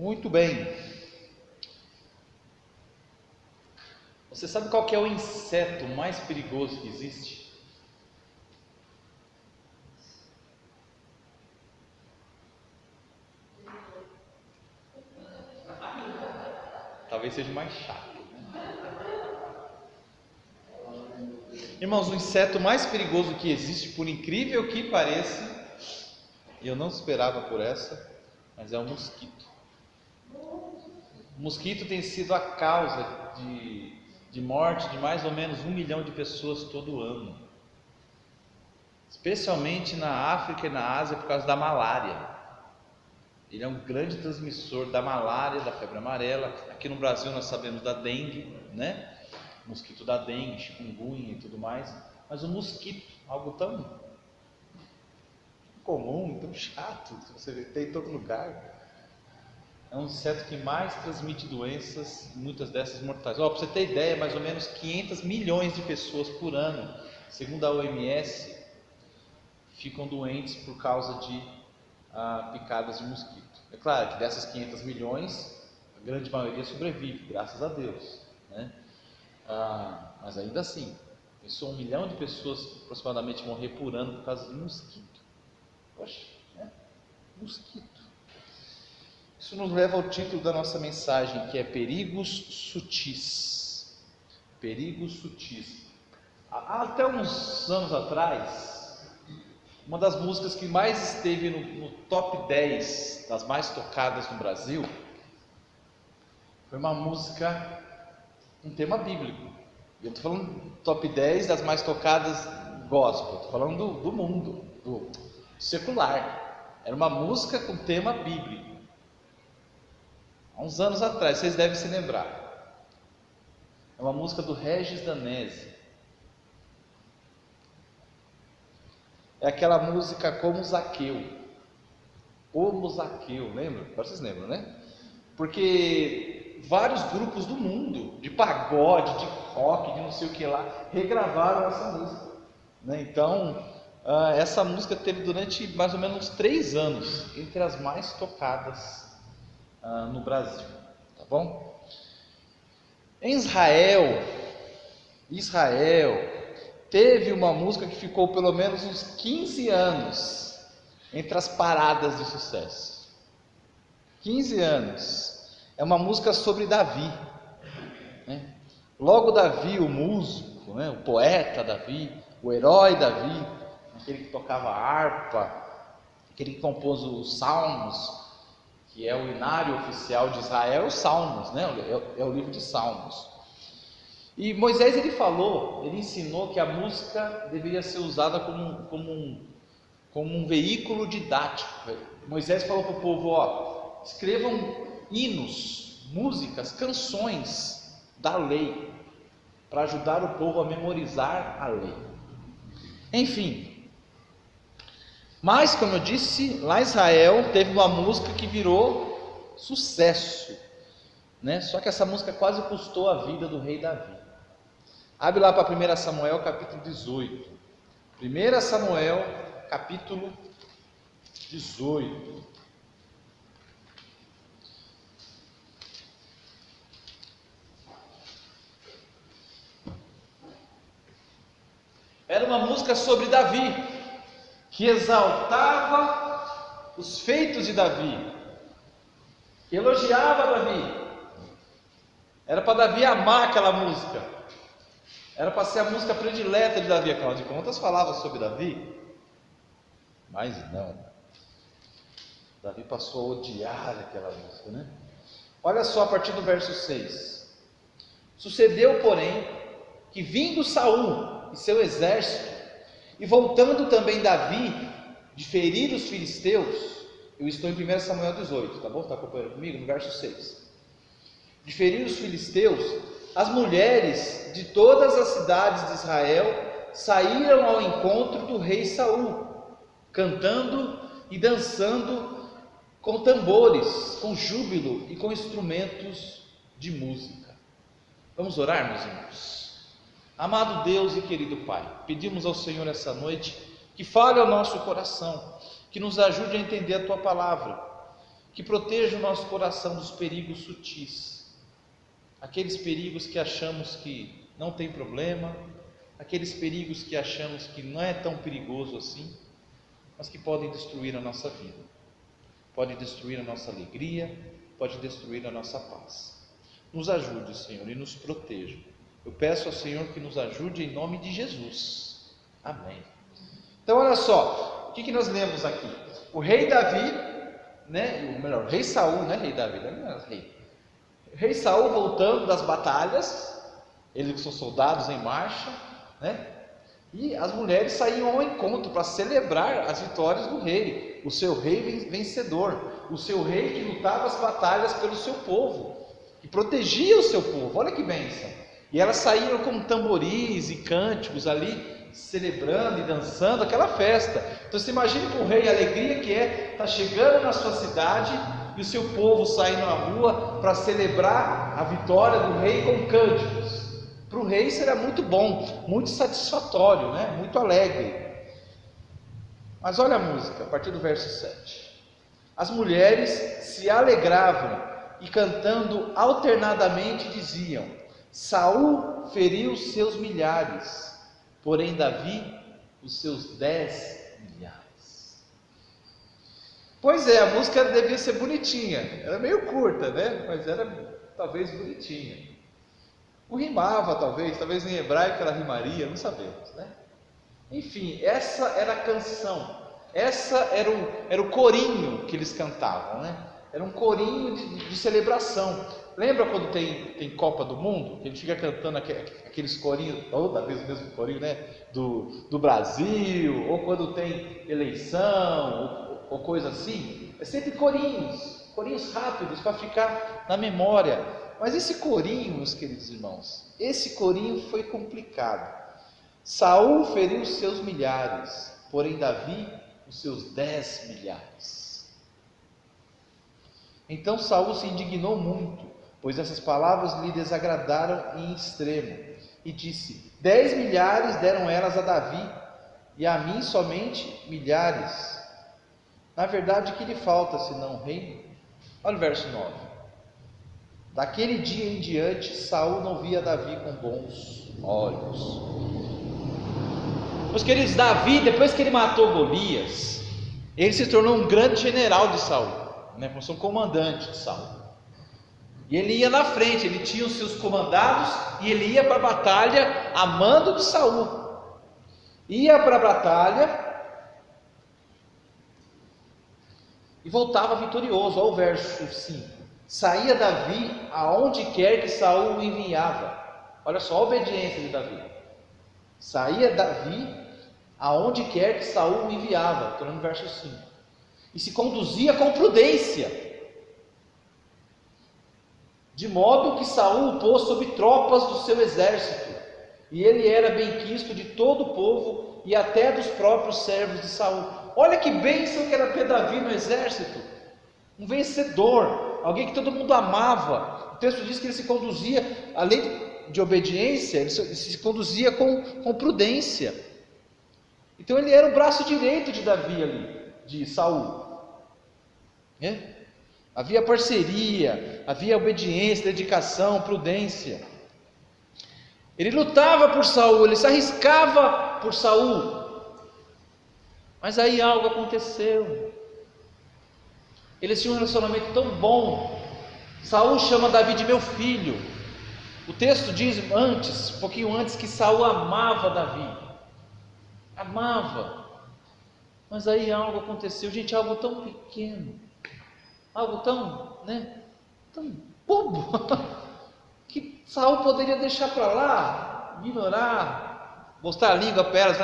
Muito bem. Você sabe qual que é o inseto mais perigoso que existe? Talvez seja mais chato, Irmãos, o inseto mais perigoso que existe, por incrível que pareça, e eu não esperava por essa, mas é o mosquito. O mosquito tem sido a causa de morte de mais ou menos 1 milhão de pessoas todo ano, especialmente na África e na Ásia, por causa da malária. Ele é um grande transmissor da malária, da febre amarela. Aqui no Brasil nós sabemos da dengue, né? O mosquito da dengue, chikungunya e tudo mais. Mas o mosquito, algo tão comum, tão chato, que você vê em todo lugar, é um inseto que mais transmite doenças, muitas dessas mortais. Para você ter ideia, mais ou menos 500 milhões de pessoas por ano, segundo a OMS, ficam doentes por causa de picadas de mosquito. É claro que dessas 500 milhões, a grande maioria sobrevive, graças a Deus, né? Mas ainda assim, pensou 1 milhão de pessoas aproximadamente morrer por ano por causa de mosquito. Poxa, né? Mosquito. Isso nos leva ao título da nossa mensagem, que é Perigos Sutis. Perigos Sutis. Até uns anos atrás, uma das músicas que mais esteve no top 10 das mais tocadas no Brasil foi uma música, um tema bíblico. Eu estou falando top 10 das mais tocadas gospel, estou falando do mundo, do secular. Era uma música com tema bíblico. Há uns anos atrás, vocês devem se lembrar. É uma música do Regis Danese. É aquela música Como Zaqueu. Como Zaqueu, lembra? Agora vocês lembram, né? Porque vários grupos do mundo, de pagode, de rock, de não sei o que lá, regravaram essa música, né? Então, essa música teve durante mais ou menos 3 anos, entre as mais tocadas no Brasil, tá bom? Em Israel teve uma música que ficou pelo menos uns 15 anos entre as paradas de sucesso. 15 anos. É uma música sobre Davi, né? Logo Davi, o músico, né? O poeta Davi, o herói Davi, aquele que tocava harpa, aquele que compôs os salmos, que é o inário oficial de Israel, os Salmos, né? É o livro de Salmos. E Moisés ele ensinou que a música deveria ser usada como um veículo didático. Moisés falou para o povo: escrevam hinos, músicas, canções da lei, para ajudar o povo a memorizar a lei. Enfim. Mas, como eu disse, lá em Israel teve uma música que virou sucesso, né? Só que essa música quase custou a vida do rei Davi. Abre lá para 1 Samuel capítulo 18. 1 Samuel capítulo 18. Era uma música sobre Davi, que exaltava os feitos de Davi, que elogiava Davi. Era para Davi amar aquela música, era para ser a música predileta de Davi. Afinal de contas falava sobre Davi, mas não, Davi passou a odiar aquela música, né? Olha só a partir do verso 6. Sucedeu, porém, que vindo Saul e seu exército, e voltando também Davi de ferir os filisteus, eu estou em 1 Samuel 18, tá bom? Está acompanhando comigo? No verso 6. De ferir os filisteus, as mulheres de todas as cidades de Israel saíram ao encontro do rei Saul, cantando e dançando com tambores, com júbilo e com instrumentos de música. Vamos orar, meus irmãos? Amado Deus e querido Pai, pedimos ao Senhor essa noite que fale ao nosso coração, que nos ajude a entender a Tua palavra, que proteja o nosso coração dos perigos sutis, aqueles perigos que achamos que não tem problema, aqueles perigos que achamos que não é tão perigoso assim, mas que podem destruir a nossa vida, pode destruir a nossa alegria, pode destruir a nossa paz. Nos ajude, Senhor, e nos proteja. Eu peço ao Senhor que nos ajude em nome de Jesus. Amém. Então olha só, o que nós lemos aqui? O rei Davi, né, ou melhor, o rei Saul, né, rei Davi, não é rei. O rei Saul voltando das batalhas, eles que são soldados em marcha, né? E as mulheres saíam ao encontro para celebrar as vitórias do rei, o seu rei vencedor, o seu rei que lutava as batalhas pelo seu povo, que protegia o seu povo. Olha que bênção! E elas saíram com tamboris e cânticos ali, celebrando e dançando aquela festa. Então você imagina com o rei a alegria que é estar chegando na sua cidade e o seu povo saindo na rua para celebrar a vitória do rei com cânticos. Para o rei será muito bom, muito satisfatório, né? Muito alegre. Mas olha a música, a partir do verso 7. As mulheres se alegravam e cantando alternadamente diziam: Saul feriu seus milhares, porém Davi os seus 10 milhares. Pois é, a música devia ser bonitinha, era meio curta, né? Mas era talvez bonitinha. Não rimava, talvez em hebraico ela rimaria, não sabemos, né? Enfim, essa era a canção, essa era o corinho que eles cantavam, né? Era um corinho de celebração. Lembra quando tem Copa do Mundo? Que a gente fica cantando aqueles corinhos, toda vez o mesmo corinho, né? Do Brasil, ou quando tem eleição, ou coisa assim. É sempre corinhos rápidos para ficar na memória. Mas esse corinho, meus queridos irmãos, esse corinho foi complicado. Saul feriu os seus milhares, porém Davi os seus 10 milhares. Então Saul se indignou muito, pois essas palavras lhe desagradaram em extremo, e disse: 10 milhares deram elas a Davi, e a mim somente milhares. Na verdade, que lhe falta senão o reino? Olha o verso 9. Daquele dia em diante, Saul não via Davi com bons olhos. Meus queridos, Davi, depois que ele matou Golias, ele se tornou um grande general de Saul, né? Começou um comandante de Saul. E ele ia na frente, ele tinha os seus comandados e ele ia para a batalha a mando de Saul. Ia para a batalha e voltava vitorioso. Olha o verso 5. Saía Davi aonde quer que Saul o enviava. Olha só a obediência de Davi. Saía Davi aonde quer que Saul o enviava. Estou no verso 5. E se conduzia com prudência, de modo que Saul o pôs sob tropas do seu exército, e ele era benquisto de todo o povo e até dos próprios servos de Saul. Olha que bênção que era ter Davi no exército, um vencedor, alguém que todo mundo amava. O texto diz que ele se conduzia, além de obediência, ele se conduzia com prudência. Então ele era o braço direito de Davi ali, de Saul, né? Havia parceria, havia obediência, dedicação, prudência. Ele lutava por Saul, ele se arriscava por Saul. Mas aí algo aconteceu. Eles tinham um relacionamento tão bom. Saul chama Davi de meu filho. O texto diz antes, um pouquinho antes, que Saul amava Davi. Amava. Mas aí algo aconteceu, gente, algo tão pequeno, algo tão, tão bobo, que Saul poderia deixar para lá, ignorar, mostrar a língua para elas,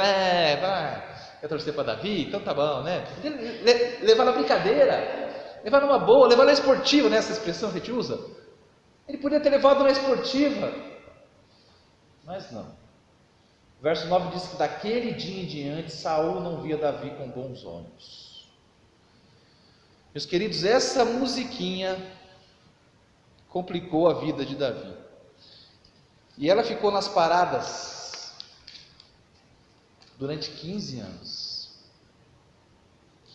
quer torcer para Davi? Então tá bom, levar na brincadeira, levar numa boa, levar na esportiva, essa expressão que a gente usa. Ele podia ter levado na esportiva, mas não. O verso 9 diz que daquele dia em diante Saul não via Davi com bons olhos. Meus queridos, essa musiquinha complicou a vida de Davi, e ela ficou nas paradas durante 15 anos.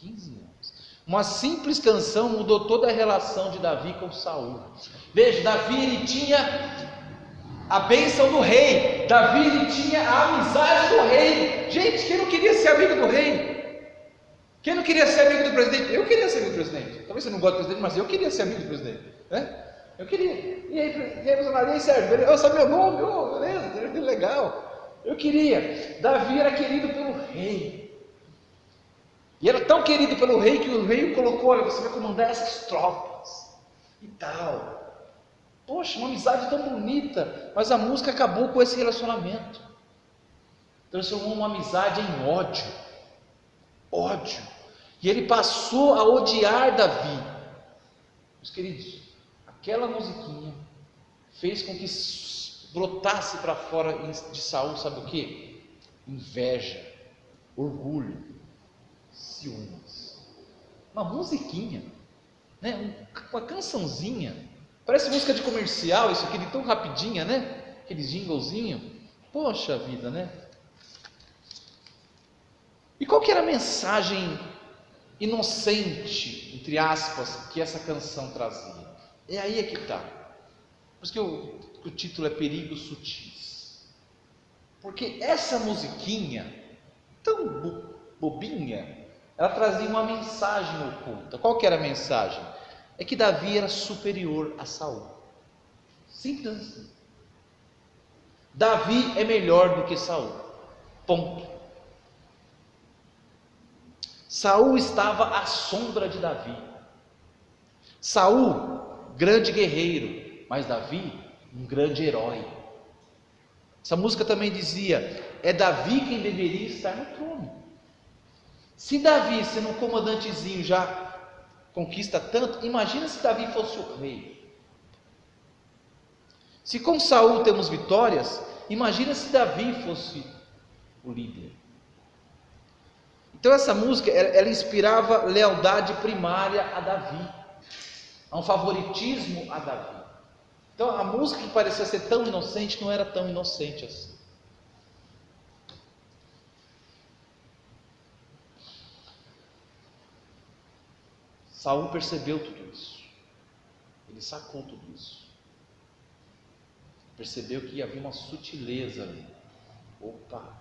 15 anos. Uma simples canção mudou toda a relação de Davi com Saul. Veja, Davi ele tinha a bênção do rei. Davi ele tinha a amizade do rei. Gente, quem não queria ser amigo do rei? Quem não queria ser amigo do presidente? Eu queria ser amigo do presidente. Talvez você não goste do presidente, mas eu queria ser amigo do presidente, né? Eu queria. E aí funcionário, e aí, Sérgio? Eu sabia meu nome, beleza, legal. Eu queria. Davi era querido pelo rei. E era tão querido pelo rei que o rei o colocou: olha, você vai comandar essas tropas e tal. Poxa, uma amizade tão bonita. Mas a música acabou com esse relacionamento. Transformou uma amizade em ódio. Ódio. E ele passou a odiar Davi. Meus queridos, aquela musiquinha fez com que brotasse para fora de Saul, sabe o que? Inveja, orgulho, ciúmes. Uma musiquinha, né? Uma cançãozinha. Parece música de comercial, isso aqui, de tão rapidinha, né? Aquele jinglezinho. Poxa vida, né? E qual que era a mensagem inocente, entre aspas, que essa canção trazia? É aí que está. Por isso que o título é Perigos Sutis. Porque essa musiquinha, tão bobinha, ela trazia uma mensagem oculta. Qual que era a mensagem? É que Davi era superior a Saul. Simples assim. Davi é melhor do que Saul. Ponto. Saul estava à sombra de Davi. Saul, grande guerreiro, mas Davi, um grande herói. Essa música também dizia: é Davi quem deveria estar no trono. Se Davi, sendo um comandantezinho, já conquista tanto, imagina se Davi fosse o rei. Se com Saul temos vitórias, imagina se Davi fosse o líder. Então essa música, ela inspirava lealdade primária a Davi, a um favoritismo a Davi. Então a música que parecia ser tão inocente, não era tão inocente assim. Saul percebeu tudo isso. Ele sacou tudo isso. Percebeu que havia uma sutileza ali. Opa!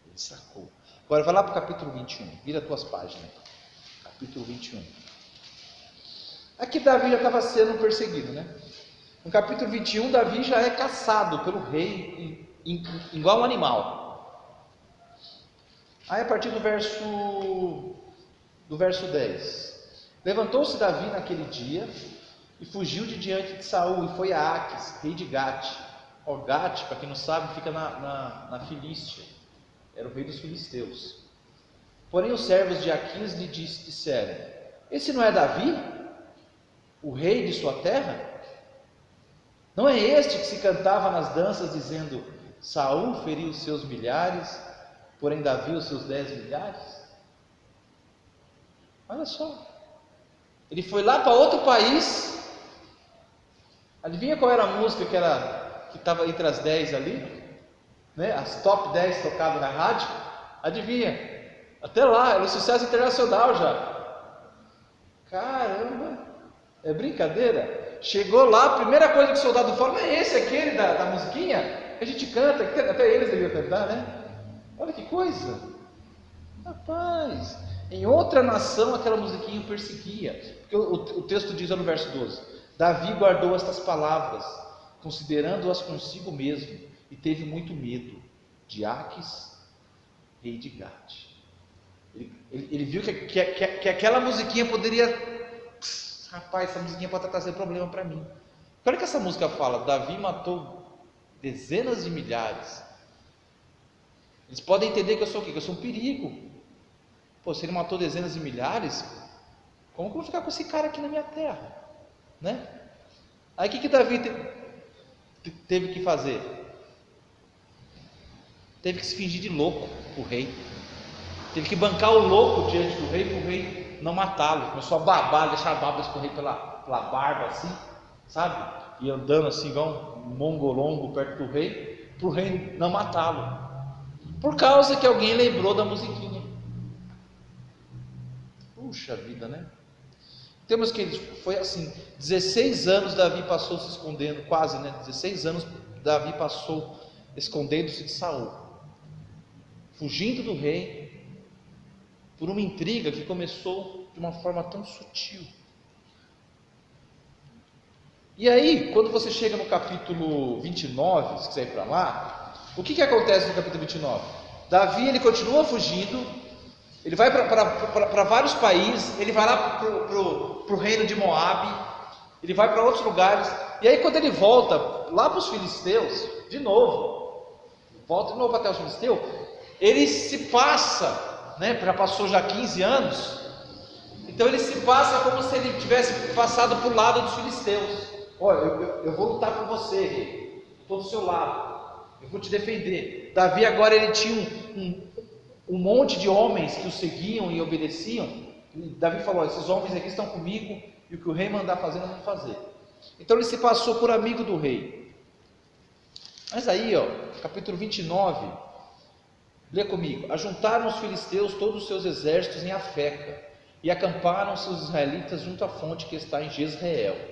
Ele sacou. Agora vai lá para o capítulo 21. Vira as tuas páginas. Capítulo 21. Aqui Davi já estava sendo perseguido, né? No capítulo 21, Davi já é caçado pelo rei igual um animal. Aí a partir do verso 10. Levantou-se Davi naquele dia e fugiu de diante de Saul e foi a Aques, rei de Gate. Gate, para quem não sabe, fica na Filístia. Era o rei dos filisteus. Porém os servos de Aquis lhe disseram: esse não é Davi, o rei de sua terra? Não é este que se cantava nas danças dizendo: Saul feriu os seus milhares, porém Davi os seus 10 milhares? Olha só, ele foi lá para outro país. Adivinha qual era a música que estava entre as 10 ali, né? As top 10 tocadas na rádio? Adivinha? Até lá, era um sucesso internacional já. Caramba, é brincadeira? Chegou lá, a primeira coisa que o soldado fala: não é esse aquele da musiquinha que a gente canta, que até eles deviam cantar, né? Olha que coisa, rapaz. Em outra nação aquela musiquinha o perseguia, porque o texto diz no verso 12: Davi guardou estas palavras, considerando-as consigo mesmo, e teve muito medo de Aques, rei de Gate. Ele viu que aquela musiquinha poderia... Rapaz, essa musiquinha pode estar trazendo problema para mim. Olha que essa música fala: Davi matou dezenas de milhares. Eles podem entender que eu sou o quê? Que eu sou um perigo. Pô, se ele matou dezenas de milhares, como que eu vou ficar com esse cara aqui na minha terra? Né? Aí o que Davi teve que fazer? Teve que se fingir de louco para o rei. Teve que bancar o louco diante do rei, para o rei não matá-lo. Começou a babar, deixar a baba escorrer pela barba assim, sabe? e andando assim igual um mongolongo perto do rei, para o rei não matá-lo, por causa que alguém lembrou da musiquinha. Puxa vida, né? Temos que foi assim, 16 anos Davi passou se escondendo, quase, né? 16 anos Davi passou escondendo-se de Saul, fugindo do rei, por uma intriga que começou de uma forma tão sutil. E aí, quando você chega no capítulo 29, se quiser ir para lá, o que acontece no capítulo 29? Davi, ele continua fugindo, ele vai para vários países, ele vai lá para o reino de Moabe, ele vai para outros lugares, e aí quando ele volta lá para os filisteus, volta de novo até os filisteus, ele se passa, né, já passou já 15 anos, então ele se passa como se ele tivesse passado para o lado dos filisteus. Olha, eu vou lutar por você, rei, estou do seu lado, eu vou te defender. Davi agora ele tinha um monte de homens que o seguiam e obedeciam, e Davi falou, esses homens aqui estão comigo, e o que o rei mandar fazer, nós vamos fazer. Então ele se passou por amigo do rei. Mas aí, capítulo 29, lê comigo. Ajuntaram os filisteus todos os seus exércitos em Afeca, e acamparam-se os israelitas junto à fonte que está em Jezreel.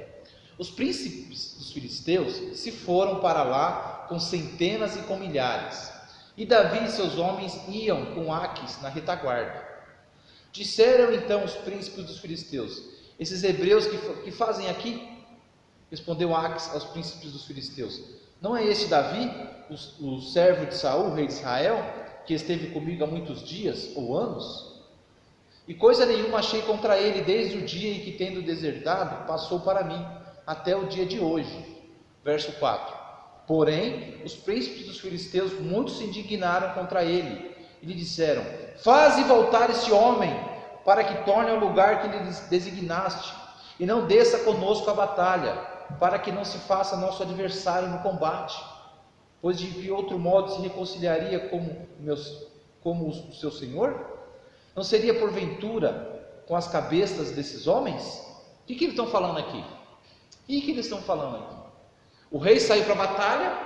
Os príncipes dos filisteus se foram para lá com centenas e com milhares, e Davi e seus homens iam com Aquis na retaguarda. Disseram então os príncipes dos filisteus, esses hebreus que fazem aqui? Respondeu Aquis aos príncipes dos filisteus, não é este Davi, o servo de Saul, rei de Israel, que esteve comigo há muitos dias ou anos? E coisa nenhuma achei contra ele desde o dia em que, tendo desertado, passou para mim, até o dia de hoje. Verso 4. Porém, os príncipes dos filisteus muito se indignaram contra ele, e lhe disseram, faze voltar este homem, para que torne ao lugar que lhe designaste, e não desça conosco a batalha, para que não se faça nosso adversário no combate, pois de que outro modo se reconciliaria como o seu senhor? Não seria porventura com as cabeças desses homens? O que eles estão falando aqui? O rei saiu para a batalha,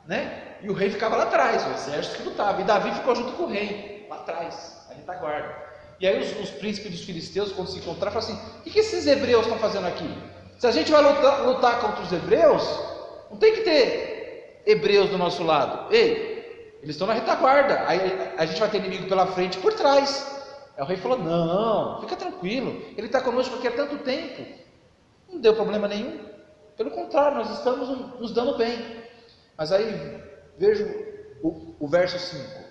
né? E o rei ficava lá atrás, o exército que lutava, e Davi ficou junto com o rei, lá atrás, a retaguarda. E aí os príncipes dos filisteus, quando se encontraram, falaram assim, o que esses hebreus estão fazendo aqui? Se a gente vai lutar contra os hebreus, não tem que ter hebreus do nosso lado. Ei, eles estão na retaguarda, aí a gente vai ter inimigo pela frente e por trás. Aí o rei falou, não, fica tranquilo, ele está conosco aqui há tanto tempo, não deu problema nenhum, pelo contrário, nós estamos nos dando bem. Mas aí, veja o verso 5,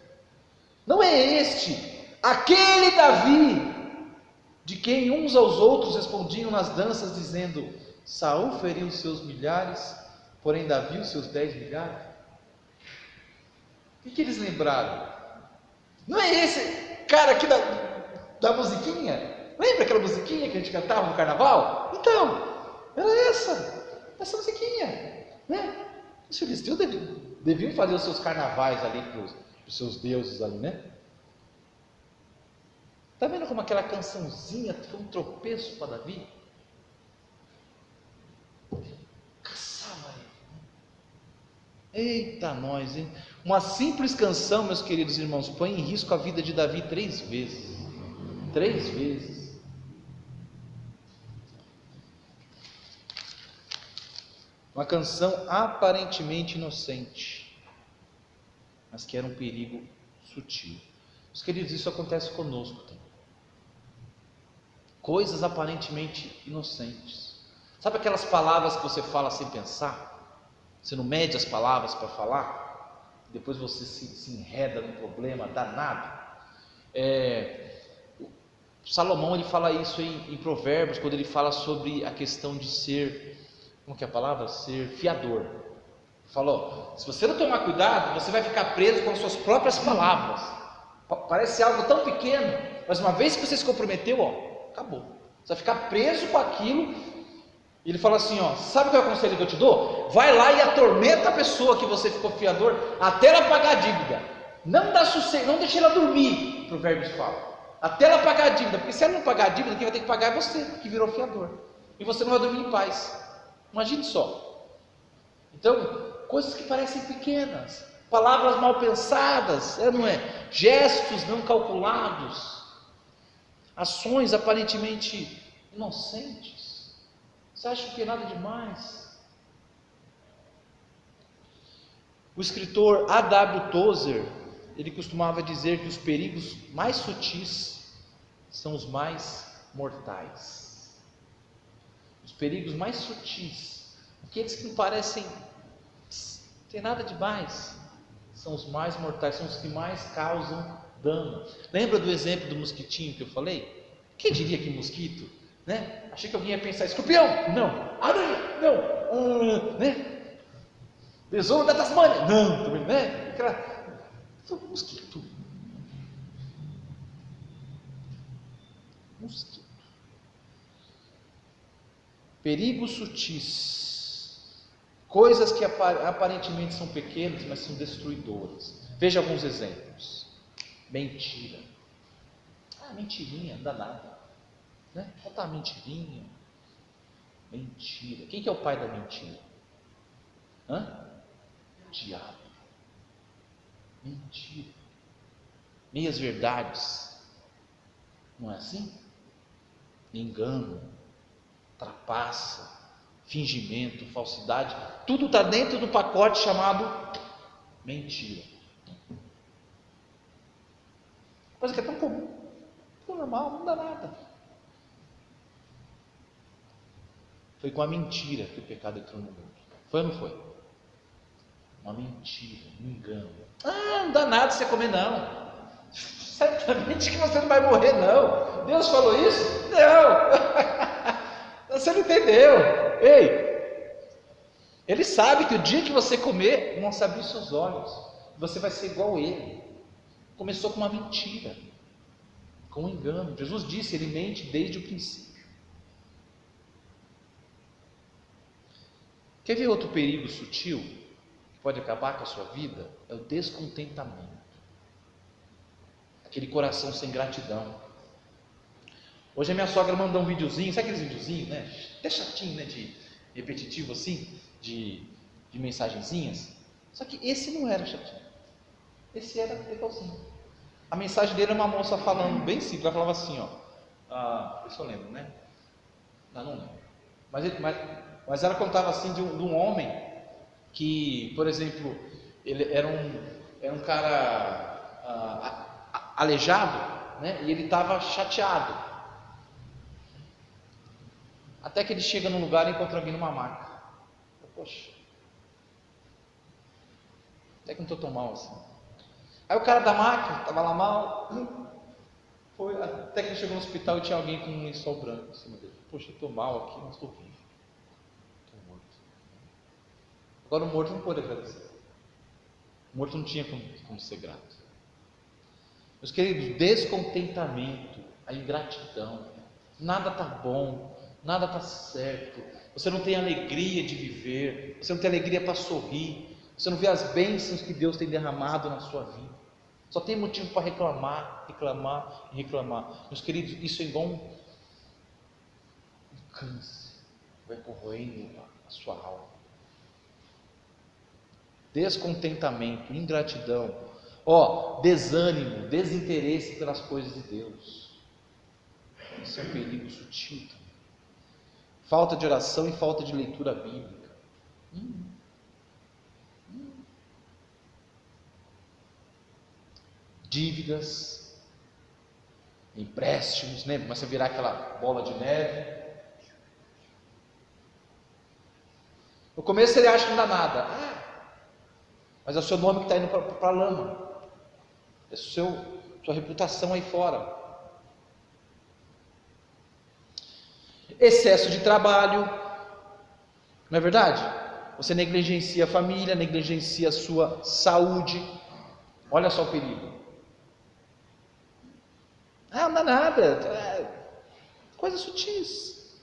não é este, aquele Davi, de quem uns aos outros respondiam nas danças, dizendo, Saul feriu os seus milhares, porém Davi os seus 10 milhares? O que eles lembraram? Não é esse cara aqui da musiquinha? Lembra aquela musiquinha que a gente cantava no carnaval? Então, era essa musiquinha, né? Os filisteus deviam fazer os seus carnavais ali para os seus deuses ali, né? Está vendo como aquela cançãozinha foi um tropeço para Davi? Caçava ele. Eita nós, hein? Uma simples canção, meus queridos irmãos, põe em risco a vida de Davi 3 vezes. 3 vezes. Uma canção aparentemente inocente, mas que era um perigo sutil. Meus queridos, isso acontece conosco também. Coisas aparentemente inocentes. Sabe aquelas palavras que você fala sem pensar? Você não mede as palavras para falar? Depois você se enreda num problema danado. Salomão ele fala isso em Provérbios, quando ele fala sobre a questão de ser, como que é a palavra? Ser fiador. Falou, se você não tomar cuidado, você vai ficar preso com as suas próprias palavras. Parece algo tão pequeno, mas uma vez que você se comprometeu, acabou. Você vai ficar preso com aquilo. E ele fala assim, sabe qual é o conselho que eu te dou? Vai lá e atormenta a pessoa que você ficou fiador, até ela pagar a dívida. Não dá sossego, não deixa ela dormir, Provérbios fala. Até ela pagar a dívida, porque se ela não pagar a dívida, quem vai ter que pagar é você, que virou fiador. E você não vai dormir em paz. Imagine só. Então, coisas que parecem pequenas, palavras mal pensadas, não é? Gestos não calculados, ações aparentemente inocentes. Você acha que é nada demais? O escritor A.W. Tozer, ele costumava dizer que os perigos mais sutis são os mais mortais. Os perigos mais sutis, aqueles que não parecem ter nada demais, são os mais mortais, são os que mais causam dano. Lembra do exemplo do mosquitinho que eu falei? Quem diria que mosquito, né? Achei que alguém ia pensar, escorpião, não, aranha, não, né? Besouro da Tasmânia, não, também, né? Mosquito. Mosquito. Perigos sutis, coisas que aparentemente são pequenas, mas são destruidoras. Veja alguns exemplos. Mentira. Mentirinha, não dá nada, né? Contar mentirinha. Mentira. Quem que é o pai da mentira? O diabo. Mentira. Meias verdades. Não é assim? Engano, trapaça, fingimento, falsidade, tudo está dentro do pacote chamado mentira. Coisa que é tão comum, tão normal, não dá nada. Foi com a mentira que o pecado entrou no mundo. Foi ou não foi? Uma mentira, um engano. Não dá nada você comer, não. Certamente que você não vai morrer, não. Deus falou isso? Não. Você não entendeu. Ei, Ele sabe que o dia que você comer, não se abrir os seus olhos, você vai ser igual a Ele. Começou com uma mentira, com um engano. Jesus disse, Ele mente desde o princípio. Quer ver outro perigo sutil que pode acabar com a sua vida? É o descontentamento. Aquele coração sem gratidão. Hoje a minha sogra mandou um videozinho, sabe aqueles videozinhos, né? Até chatinho, né? De repetitivo assim, de mensagenzinhas. Só que esse não era chatinho. Esse era legalzinho. A mensagem dele é uma moça falando bem simples. Ela falava assim, isso eu lembro, né? Não lembro. Mas ela contava assim de um homem que, por exemplo, ele era um cara aleijado, né? E ele estava chateado. Até que ele chega num lugar e encontra alguém numa maca. Poxa, até que não estou tão mal assim. Aí o cara da maca estava lá mal. Foi, até que ele chegou no hospital e tinha alguém com um lençol branco em cima dele. Poxa, eu estou mal aqui, mas estou vivo. Estou morto. Agora o morto não pôde agradecer. O morto não tinha como ser grato. Meus queridos, descontentamento, a ingratidão, nada está bom, nada está certo, você não tem alegria de viver, você não tem alegria para sorrir, você não vê as bênçãos que Deus tem derramado na sua vida, só tem motivo para reclamar, reclamar e reclamar. Meus queridos, isso é igual um câncer, vai corroendo a sua alma. Descontentamento, ingratidão, desânimo, desinteresse pelas coisas de Deus. Isso é um perigo sutil também. Falta de oração e falta de leitura bíblica. Dívidas, empréstimos, né? Começa a virar aquela bola de neve. No começo ele acha que não dá nada, mas é o seu nome que está indo para a lama, é sua reputação aí fora. Excesso de trabalho, não é verdade? Você negligencia a família, negligencia a sua saúde. Olha só o perigo. Não dá nada, coisas sutis.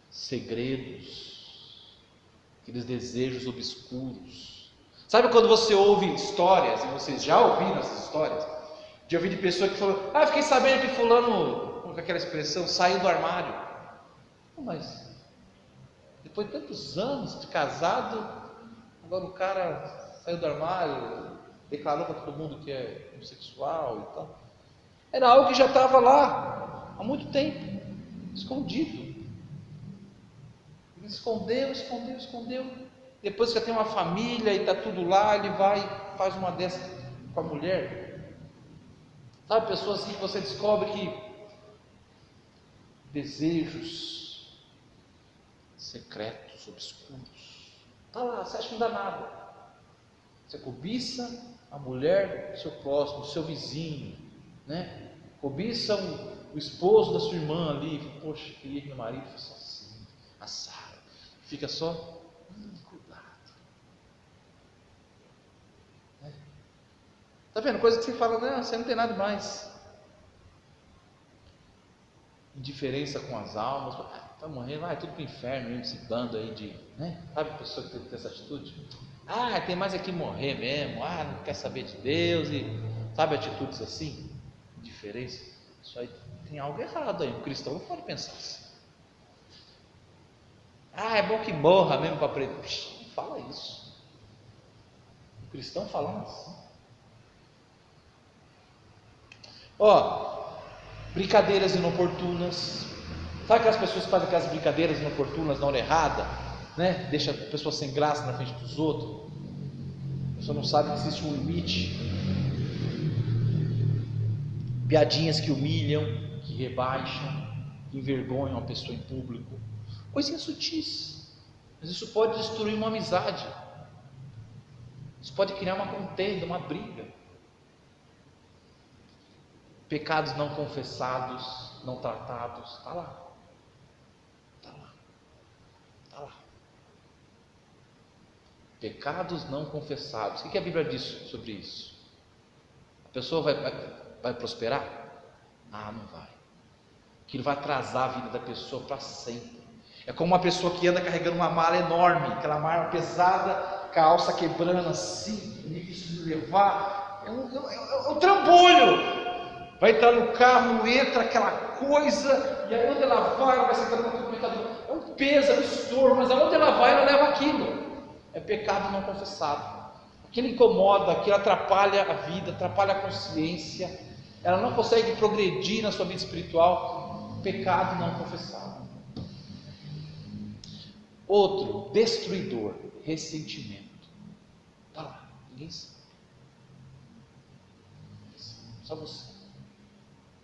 Segredos, aqueles desejos obscuros. Sabe quando você ouve histórias, e vocês já ouviram essas histórias, de ouvir de pessoa que falou, fiquei sabendo que fulano, com aquela expressão, saiu do armário. Mas ele depois de tantos anos de casado, agora o cara saiu do armário, declarou para todo mundo que é homossexual e tal. Era algo que já estava lá há muito tempo, escondido. Ele escondeu. Depois que tem uma família e está tudo lá, ele vai e faz uma dessas com a mulher. Sabe, pessoas assim que você descobre que desejos secretos, obscuros. Está lá, você acha que não dá nada. Você cobiça a mulher do seu próximo, do seu vizinho, né? Cobiça o esposo da sua irmã ali. Poxa, queria que meu marido fosse assim, assado. Fica só, cuidado. Está vendo? Coisa que você fala, não, você não tem nada mais. Indiferença com as almas, vai morrer, vai tudo para o inferno, mesmo, esse bando aí de, né? Sabe a pessoa que tem essa atitude? Tem mais é que morrer mesmo, não quer saber de Deus, e sabe atitudes assim? Indiferença, isso aí tem algo errado aí, um cristão não pode pensar assim. É bom que morra mesmo para aprender. Não fala isso. O cristão falando assim. Brincadeiras inoportunas. Sabe aquelas pessoas que fazem aquelas brincadeiras inoportunas na hora errada, né? Deixa a pessoa sem graça na frente dos outros. A pessoa não sabe que existe um limite. Piadinhas que humilham, que rebaixam, que envergonham a pessoa em público. Coisinhas sutis. Mas isso pode destruir uma amizade. Isso pode criar uma contenda, uma briga. Pecados não confessados, não tratados, está lá. Pecados não confessados. O que a Bíblia diz sobre isso? A pessoa vai prosperar? Não vai. Aquilo vai atrasar a vida da pessoa para sempre. É como uma pessoa que anda carregando uma mala enorme, aquela mala pesada, calça quebrando assim, difícil de levar. É um trambolho. Vai entrar no carro, não entra aquela coisa, e aí onde ela vai, ela vai sentar no computador. É um peso absurdo, mas aonde ela vai, ela leva aquilo. É pecado não confessado. Aquilo incomoda, aquilo atrapalha a vida, atrapalha a consciência. Ela não consegue progredir na sua vida espiritual. Pecado não confessado. Outro, destruidor, ressentimento. Está lá, ninguém sabe. Só você.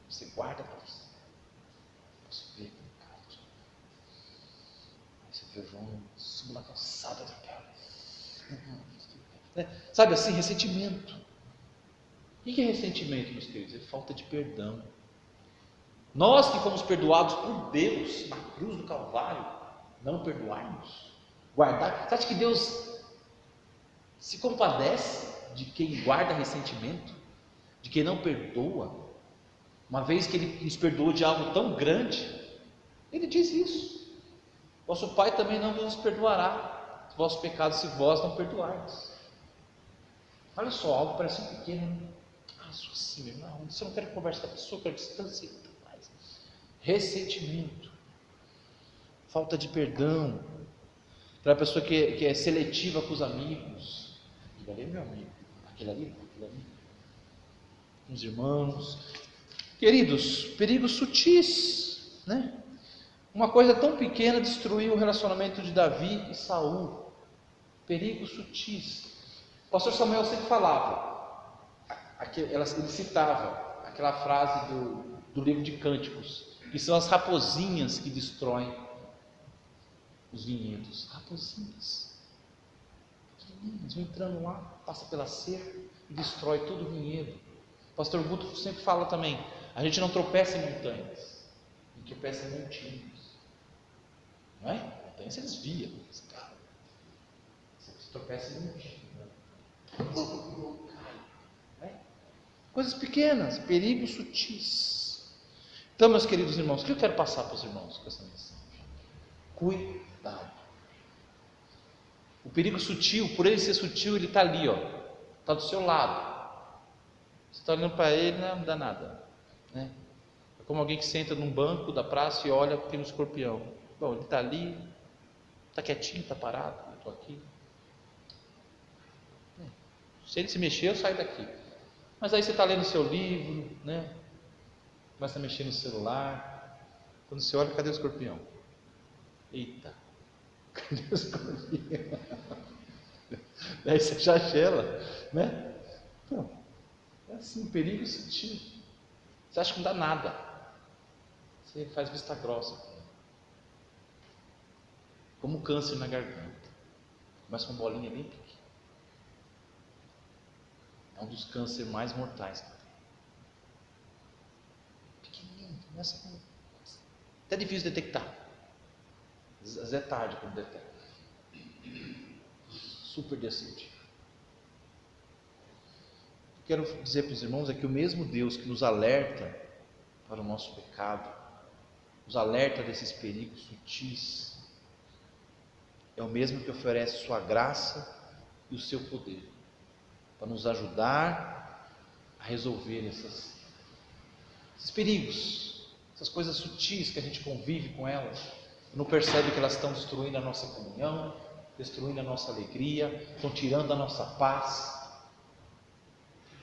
Você guarda para você. Você vê pecado. Aí você vê João subindo na calçada daquela. Sabe assim, ressentimento. O que é ressentimento, meus queridos? É falta de perdão. Nós que fomos perdoados por Deus na cruz do Calvário, não perdoarmos, guardar. Você acha que Deus se compadece de quem guarda ressentimento, de quem não perdoa? Uma vez que Ele nos perdoou de algo tão grande, Ele diz isso: vosso Pai também não vos perdoará os vossos pecados se vós não perdoardes. Olha só, algo parece pequeno, né? Sou assim, irmão, você não quer conversa com a pessoa, quer distância, mais. Ressentimento, falta de perdão, aquela pessoa que é seletiva com os amigos. Aquele ali é meu amigo, aquele ali, com os irmãos. Queridos, perigos sutis, né? Uma coisa tão pequena destruiu o relacionamento de Davi e Saul. Perigos sutis. O pastor Samuel sempre falava, ele citava aquela frase do livro de Cânticos, que são as raposinhas que destroem os vinhedos. Raposinhas pequenininhas, vão entrando lá, passa pela cerca e destrói todo o vinhedo. O pastor Guto sempre fala também, a gente não tropeça em montanhas, a gente tropeça em montinhos. Não é? Montanha você desvia, você tropeça em montinhos. Coisas pequenas, perigos sutis. Então, meus queridos irmãos, o que eu quero passar para os irmãos com essa mensagem? Cuidado. O perigo sutil, por ele ser sutil, ele está ali, está do seu lado. Você está olhando para ele, não dá nada, né? É como alguém que senta num banco da praça e olha para o escorpião. Bom, ele está ali, Está quietinho, está parado, eu estou aqui. Se ele se mexer, eu saio daqui. Mas aí você está lendo seu livro, né? Começa a mexer no celular. Quando você olha, cadê o escorpião? Eita, cadê o escorpião? Daí você já gela, né? Então, é assim, perigo sutil. Você acha que não dá nada. Você faz vista grossa. Como câncer na garganta. Começa com uma bolinha bem pequena. É um dos cânceres mais mortais que tem. Pequenininho, começa com... até difícil de detectar. Às vezes é tarde quando detecta. Super deceptivo. O que eu quero dizer para os irmãos é que o mesmo Deus que nos alerta para o nosso pecado, nos alerta desses perigos sutis, é o mesmo que oferece sua graça e o seu poder para nos ajudar a resolver esses perigos, essas coisas sutis que a gente convive com elas e não percebe que elas estão destruindo a nossa comunhão, destruindo a nossa alegria, estão tirando a nossa paz.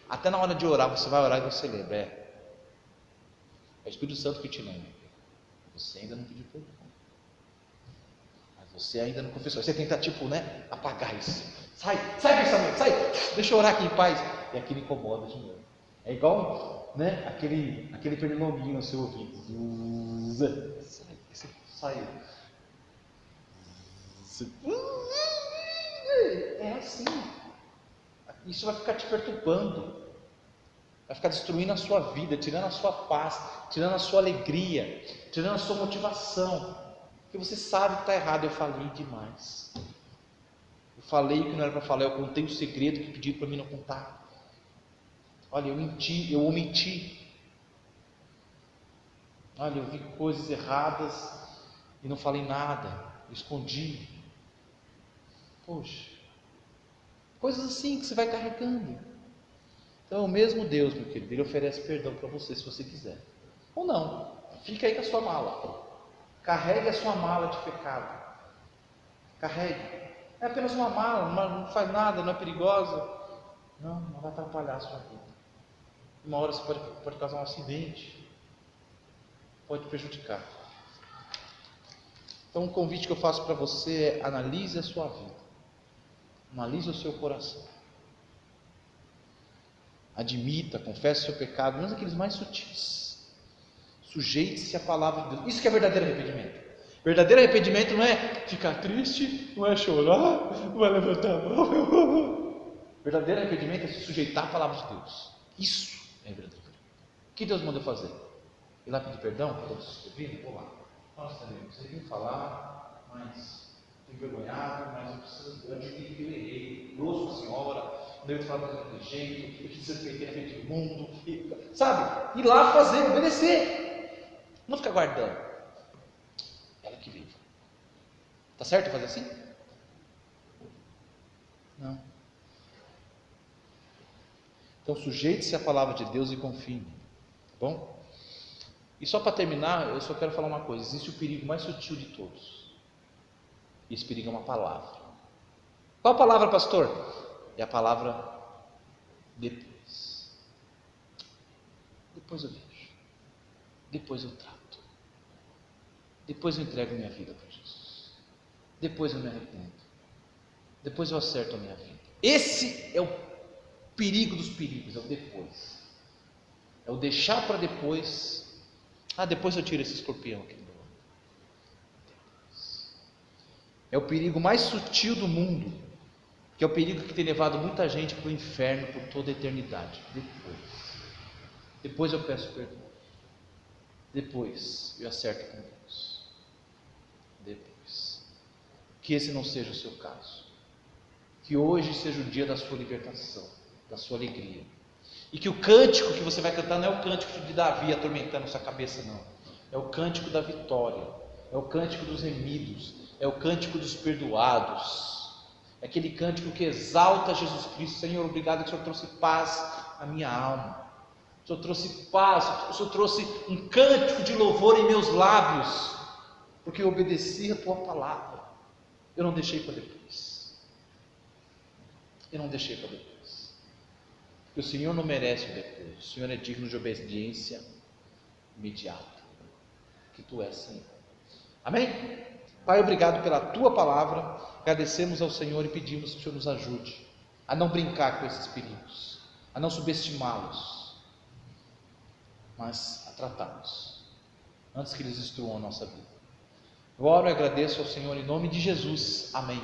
Até na hora de orar, você vai orar e você lembra, é o Espírito Santo que te lembra. Você ainda não pediu perdão, mas você ainda não confessou. Você tenta apagar isso. Sai pensamento, sai, deixa eu orar aqui em paz. E aquilo incomoda de novo. É igual, aquele pernilonguinho no seu ouvido. Saiu. É assim. Isso vai ficar te perturbando, vai ficar destruindo a sua vida, tirando a sua paz, tirando a sua alegria, tirando a sua motivação, porque você sabe que está errado. Eu falei demais, eu falei o que não era para falar, eu contei o segredo que pediram para mim não contar. Olha, eu menti, eu omiti. Olha, eu vi coisas erradas e não falei nada, eu escondi. Poxa, coisas assim que você vai carregando. Então, o mesmo Deus, meu querido, Ele oferece perdão para você, se você quiser. Ou não, fica aí com a sua mala. Carregue a sua mala de pecado. Carregue. É apenas uma mala, não faz nada, não é perigosa. Não vai atrapalhar a sua vida. Uma hora você pode causar um acidente. Pode prejudicar. Então, o convite que eu faço para você é: analise a sua vida. Analise o seu coração. Admita, confesse o seu pecado, menos aqueles mais sutis. Sujeite-se à palavra de Deus. Isso que é verdadeiro arrependimento. Verdadeiro arrependimento não é ficar triste, não é chorar, não é levantar a mão. Verdadeiro arrependimento é se sujeitar à palavra de Deus. Isso é verdadeiro arrependimento. O que Deus mandou fazer? Ir lá pedir perdão? Vou lá. Nossa, Deus, você veio falar, mas estou envergonhado, mas eu admito que eu errei, grosso com a senhora, não devo falar daquele jeito, eu preciso respeitar a frente do mundo, sabe? Ir lá fazer, obedecer, não ficar guardando. Ela que vive. Está certo fazer assim? Não. Então sujeite-se à palavra de Deus e confie nele, tá bom? E só para terminar, eu só quero falar uma coisa: existe o perigo mais sutil de todos. E esse perigo é uma palavra. Qual palavra, pastor? É a palavra depois. Depois eu vejo. Depois eu trato. Depois eu entrego minha vida para Jesus. Depois eu me arrependo. Depois eu acerto a minha vida. Esse é o perigo dos perigos, é o depois. É o deixar para depois. Depois eu tiro esse escorpião aqui do meu olho. É o perigo mais sutil do mundo, que é o perigo que tem levado muita gente para o inferno por toda a eternidade. Depois eu peço perdão. Depois eu acerto com Deus. Depois. Que esse não seja o seu caso. Que hoje seja o dia da sua libertação, da sua alegria. E que o cântico que você vai cantar não é o cântico de Davi atormentando sua cabeça, não. É o cântico da vitória. É o cântico dos remidos. É o cântico dos perdoados. É aquele cântico que exalta Jesus Cristo. Senhor, obrigado que o Senhor trouxe paz à minha alma. O Senhor trouxe paz. O Senhor trouxe um cântico de louvor em meus lábios, porque eu obedeci a tua palavra. Eu não deixei para depois. Eu não deixei para depois. Porque o Senhor não merece o depois. O Senhor é digno de obediência imediata. Que Tu és, Senhor. Amém? Pai, obrigado pela Tua palavra. Agradecemos ao Senhor e pedimos que o Senhor nos ajude a não brincar com esses perigos, a não subestimá-los, mas a tratá-los antes que eles destruam a nossa vida. Eu oro e agradeço ao Senhor em nome de Jesus. Amém.